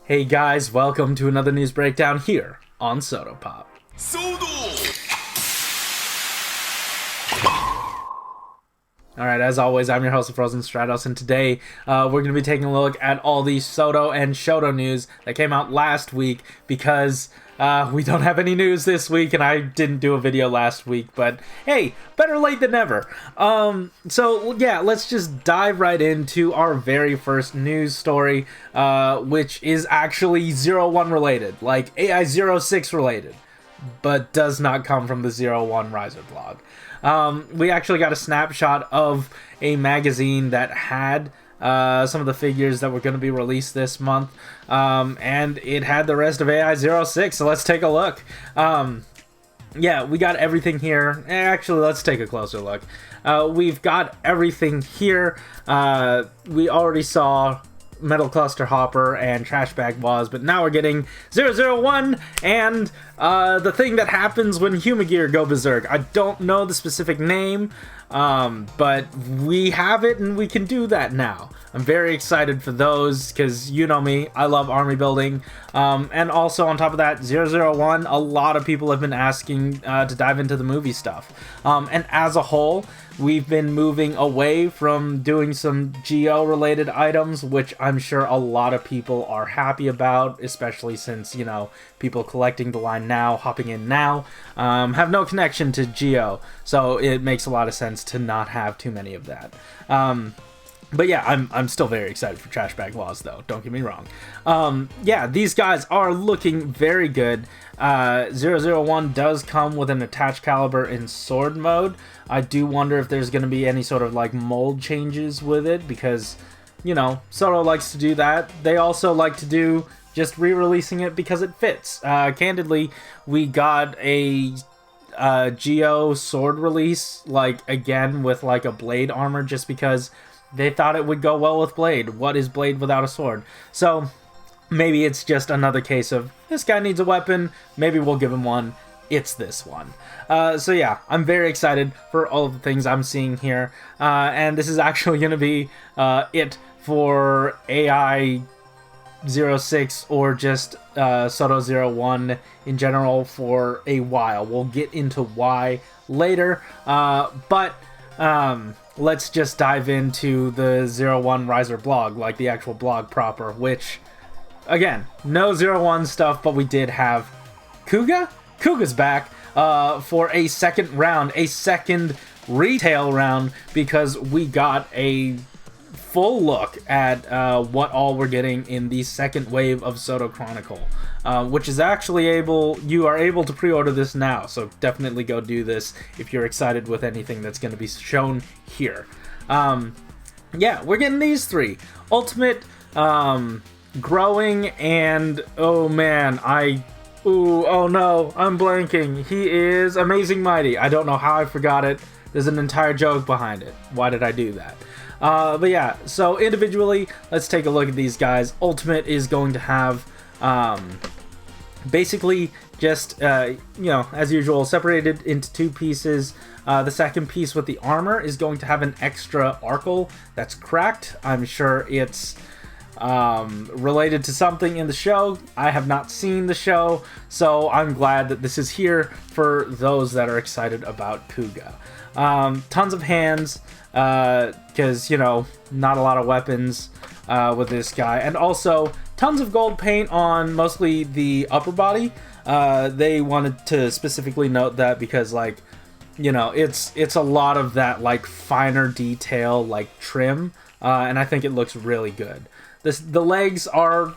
Hey guys, welcome to another news breakdown here on SHODO-Pop. Alright, as always, I'm your host, Frozen Stratos, and today we're going to be taking a look at all the SHODO and SHODO news that came out last week because we don't have any news this week, and I didn't do a video last week, but hey, better late than never. So yeah, let's just dive right into our very first news story, which is actually 01 related, like AI06 related, but does not come from the 01 Riser blog. We actually got a snapshot of a magazine that had some of the figures that were going to be released this month, and it had the rest of AI06, so let's take a look. Yeah, we got everything here. Actually, let's take a closer look. We've got everything here. We already saw Metal Cluster Hopper and Trash Bag Waz, but now we're getting 001 and the thing that happens when Humagear go berserk. I don't know the specific name, but we have it and we can do that now. I'm very excited for those because you know me, I love army building. And also on top of that, 001, a lot of people have been asking to dive into the movie stuff. And as a whole, we've been moving away from doing some Geo related items, which I'm sure a lot of people are happy about, especially since, you know, people collecting the line now, hopping in now, have no connection to Geo. So it makes a lot of sense to not have too many of that. But yeah, I'm still very excited for Trash Bag Waz, though. Don't get me wrong. Yeah, these guys are looking very good. 001 does come with an attached caliber in sword mode. I do wonder if there's going to be any sort of like mold changes with it because, you know, SHODO likes to do that. They also like to do just re-releasing it because it fits. Candidly, we got a Geo sword release, like, again, with like a blade armor just because they thought it would go well with Blade. What is Blade without a sword? So maybe it's just another case of this guy needs a weapon. Maybe we'll give him one. It's this one. So yeah, I'm very excited for all of the things I'm seeing here. And this is actually going to be it for AI 06 or just SHODO 01 in general for a while. We'll get into why later. Let's just dive into the 01 Riser blog, like the actual blog proper, which, again, no 01 stuff, but we did have Kuuga? Kuuga's back for a second round, a second retail round, because we got a full look at what all we're getting in the second wave of SHODO Chronicle, which is actually you are able to pre-order this now, so definitely go do this if you're excited with anything that's going to be shown here. Yeah, we're getting these three. Ultimate, Growing, and oh man, oh no, I'm blanking. He is Amazing Mighty. I don't know how I forgot it. There's an entire joke behind it. Why did I do that? But yeah, so individually, let's take a look at these guys. Ultimate is going to have basically just, you know, as usual, separated into two pieces. The second piece with the armor is going to have an extra arcle that's cracked. I'm sure it's related to something in the show. I have not seen the show, so I'm glad that this is here for those that are excited about Kuuga. Tons of hands, because, you know, not a lot of weapons with this guy, and also tons of gold paint on mostly the upper body. They wanted to specifically note that because, like, you know, it's a lot of that, like, finer detail, like, trim, and I think it looks really good. The legs are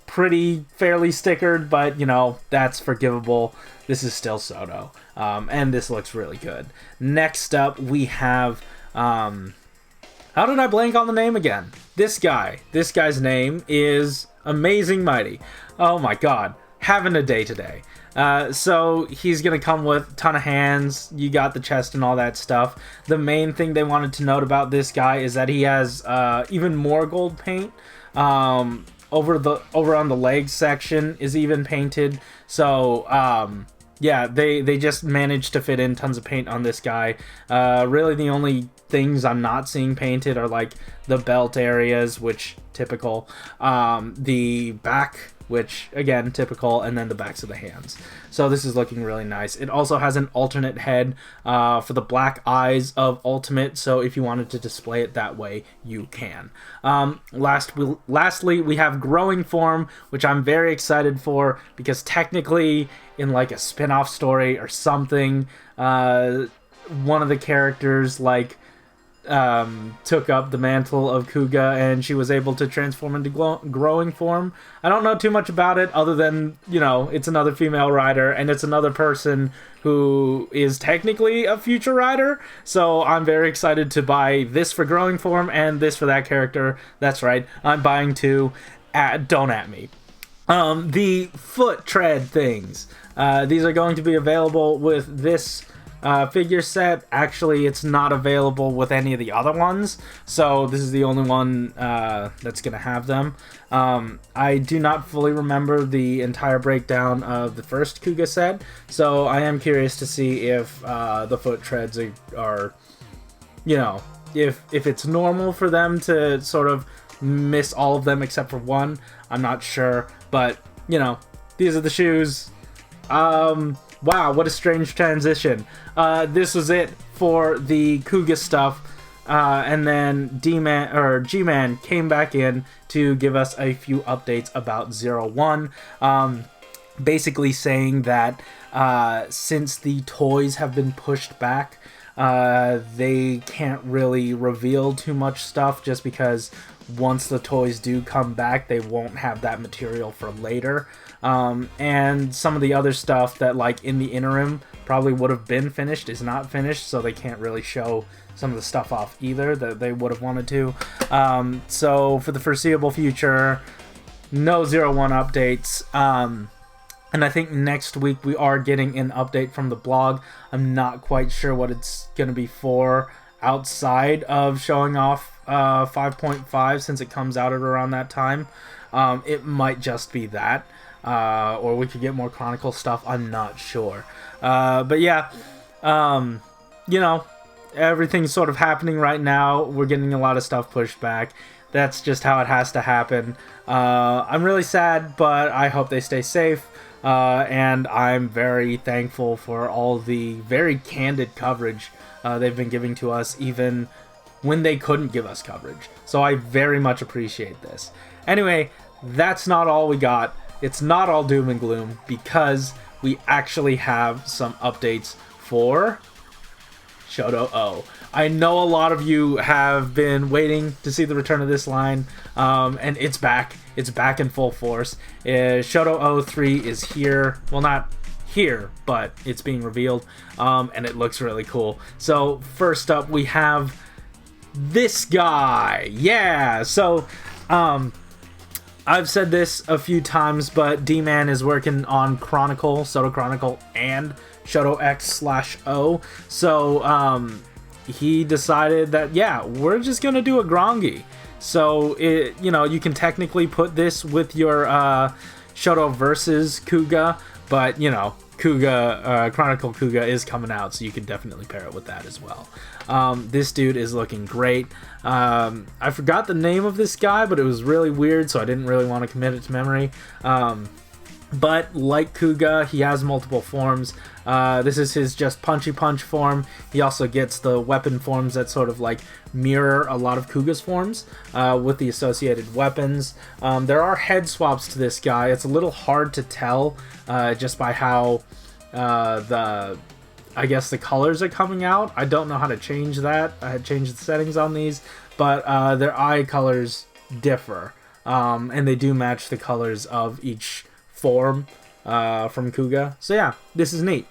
fairly stickered, but, you know, that's forgivable. This is still SHODO, and this looks really good. Next up, we have, how did I blank on the name again? This guy's name is Amazing Mighty. Oh my god, having a day today. So he's gonna come with a ton of hands. You got the chest and all that stuff. The main thing they wanted to note about this guy is that he has even more gold paint. Over on the legs section is even painted. So yeah, they just managed to fit in tons of paint on this guy. Really, the only things I'm not seeing painted are like the belt areas, which typical, the back, which again typical, and then the backs of the hands. So this is looking really nice. It also has an alternate head for the black eyes of Ultimate, so if you wanted to display it that way, you can. Lastly, we have Growing Form, which I'm very excited for, because technically in like a spin-off story or something, one of the characters like took up the mantle of Kuuga, and she was able to transform into growing form. I don't know too much about it, other than, you know, it's another female rider, and it's another person who is technically a future rider, so I'm very excited to buy this for growing form, and this for that character. That's right, I'm buying two. Don't at me. The foot tread things. These are going to be available with this figure set. Actually, it's not available with any of the other ones, so this is the only one that's gonna have them. I do not fully remember the entire breakdown of the first Kuuga set, so I am curious to see if the foot treads are, you know, if it's normal for them to sort of miss all of them except for one. I'm not sure, but you know, these are the shoes. Wow, what a strange transition. This was it for the Kuuga stuff, and then G-Man came back in to give us a few updates about 01. Basically saying that since the toys have been pushed back, they can't really reveal too much stuff, just because once the toys do come back, they won't have that material for later. And some of the other stuff that, like, in the interim probably would have been finished is not finished, so they can't really show some of the stuff off either that they would have wanted to. So for the foreseeable future, no 01 updates. And I think next week we are getting an update from the blog. I'm not quite sure what it's going to be for outside of showing off 5.5, since it comes out at around that time. It might just be that. Or we could get more Chronicle stuff, I'm not sure. But yeah, you know, everything's sort of happening right now. We're getting a lot of stuff pushed back. That's just how it has to happen. I'm really sad, but I hope they stay safe. And I'm very thankful for all the very candid coverage they've been giving to us, even when they couldn't give us coverage. So I very much appreciate this. Anyway, that's not all we got. It's not all doom and gloom, because we actually have some updates for SHODO-O. I know a lot of you have been waiting to see the return of this line, and it's back. It's back in full force. SHODO-O 3 is here. Well, not here, but it's being revealed, and it looks really cool. So first up, we have this guy. Yeah, so I've said this a few times, but D-Man is working on Chronicle, Chronicle, and shodo-x/O. So he decided that, yeah, we're just gonna do a Grongi. So you know, you can technically put this with your Shodo versus Kuuga, but you know, Kuuga, Chronicle Kuuga is coming out, so you can definitely pair it with that as well. This dude is looking great. I forgot the name of this guy, but it was really weird, so I didn't really want to commit it to memory. But like Kuuga, he has multiple forms. This is his just punchy punch form. He also gets the weapon forms that sort of like mirror a lot of Kuuga's forms with the associated weapons. There are head swaps to this guy. It's a little hard to tell just by how I guess the colors are coming out. I don't know how to change that. I had changed the settings on these, but their eye colors differ, and they do match the colors of each form from Kuuga. So yeah, this is neat.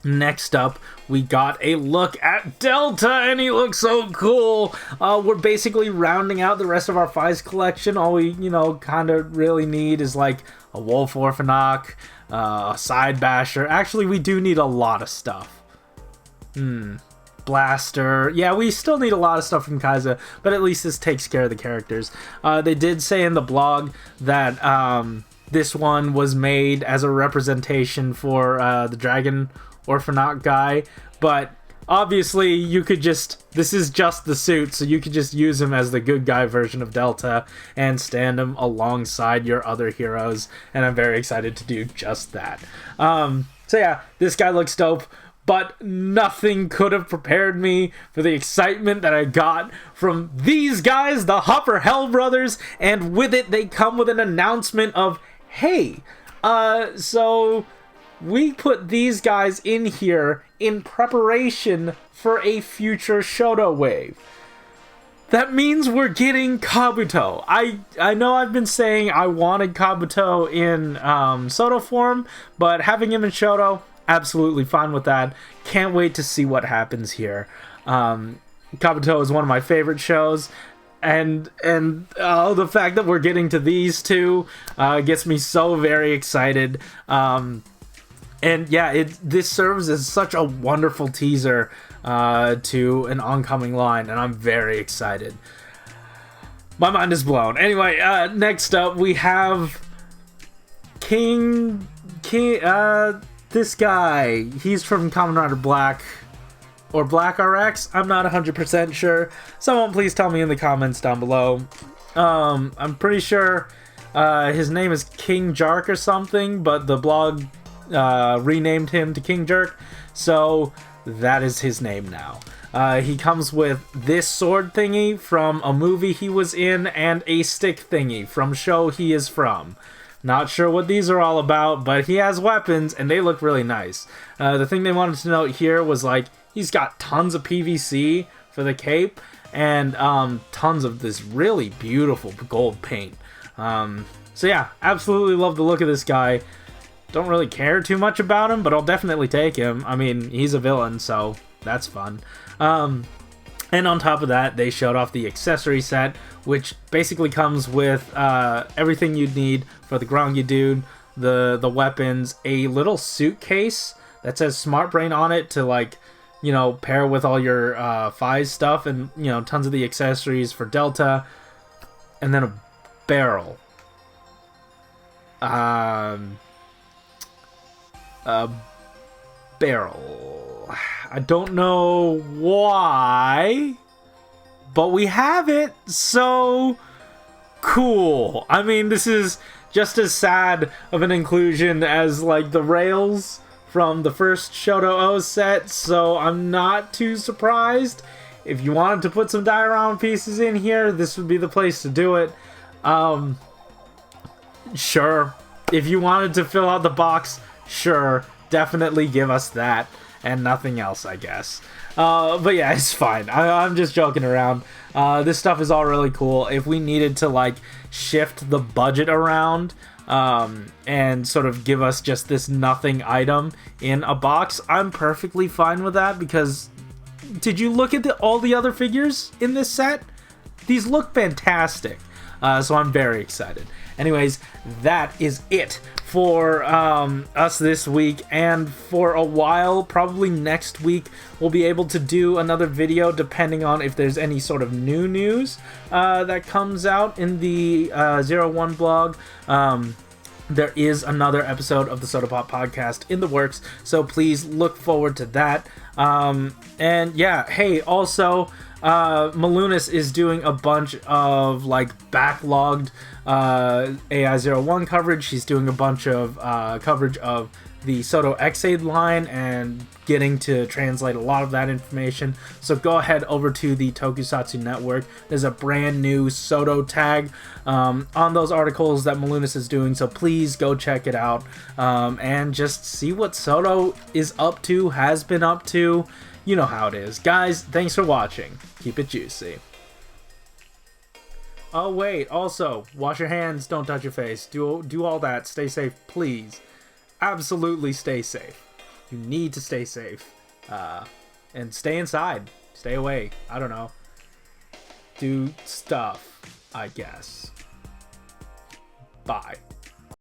Next up, we got a look at Delta, and he looks so cool. We're basically rounding out the rest of our Fies collection. All we, you know, kind of really need is like a Wolf Orphanok, a Side Basher. Actually, we do need a lot of stuff. Blaster. Yeah, we still need a lot of stuff from Kaiza, but at least this takes care of the characters. They did say in the blog that this one was made as a representation for the Dragon Orphanaut guy, but obviously you could just, this is just the suit, so you could just use him as the good guy version of Delta and stand him alongside your other heroes, and I'm very excited to do just that. So yeah, this guy looks dope, but nothing could have prepared me for the excitement that I got from these guys, the Hopper Hell Brothers, and with it they come with an announcement of, hey, so we put these guys in here in preparation for a future Shodo wave. That means we're getting Kabuto. I know I've been saying I wanted Kabuto in Shodo form, but having him in Shodo, absolutely fine with that. Can't wait to see what happens here. Kabuto is one of my favorite shows, and the fact that we're getting to these two gets me so very excited. And yeah, this serves as such a wonderful teaser to an oncoming line, and I'm very excited. My mind is blown. Anyway, next up we have King, this guy. He's from Kamen Rider Black, or Black RX. I'm not 100% sure. Someone please tell me in the comments down below. I'm pretty sure his name is King Jark or something, but the blog renamed him to King Jerk, so that is his name now. He comes with this sword thingy from a movie he was in and a stick thingy from show he is from. Not sure what these are all about, but he has weapons and they look really nice. The thing they wanted to note here was, like, he's got tons of PVC for the cape and tons of this really beautiful gold paint. So yeah, absolutely love the look of this guy. Don't really care too much about him, but I'll definitely take him. I mean, he's a villain, so that's fun. And on top of that, they showed off the accessory set, which basically comes with everything you'd need for the Grongi dude, the weapons, a little suitcase that says Smart Brain on it to, like, you know, pair with all your Fize stuff, and, you know, tons of the accessories for Delta, and then a barrel. Barrel. I don't know why, but we have it, so cool. I mean, this is just as sad of an inclusion as, like, the rails from the first SHODO-O set, so I'm not too surprised. If you wanted to put some diorama pieces in here, this would be the place to do it. Sure. If you wanted to fill out the box, sure. Definitely give us that and nothing else, I guess. But yeah, it's fine. I'm just joking around. This stuff is all really cool. If we needed to, like, shift the budget around and sort of give us just this nothing item in a box, I'm perfectly fine with that, because did you look at all the other figures in this set? These look fantastic. So I'm very excited. Anyways, that is it for us this week, and for a while, probably next week, we'll be able to do another video depending on if there's any sort of new news that comes out in the 01 blog. There is another episode of the Soda Pop podcast in the works, so please look forward to that. And yeah, hey, also, Malunis is doing a bunch of, like, backlogged AI01 coverage. She's doing a bunch of coverage of the shodo-x line and getting to translate a lot of that information. So go ahead over to the Tokusatsu Network. There's a brand new Shodo tag on those articles that Malunis is doing, so please go check it out and just see what Shodo is up to, has been up to. You know how it is. Guys, thanks for watching. Keep it juicy. Oh wait, also, wash your hands, don't touch your face. Do all that. Stay safe, please. Absolutely stay safe. You need to stay safe. And stay inside. Stay away. I don't know. Do stuff, I guess. Bye.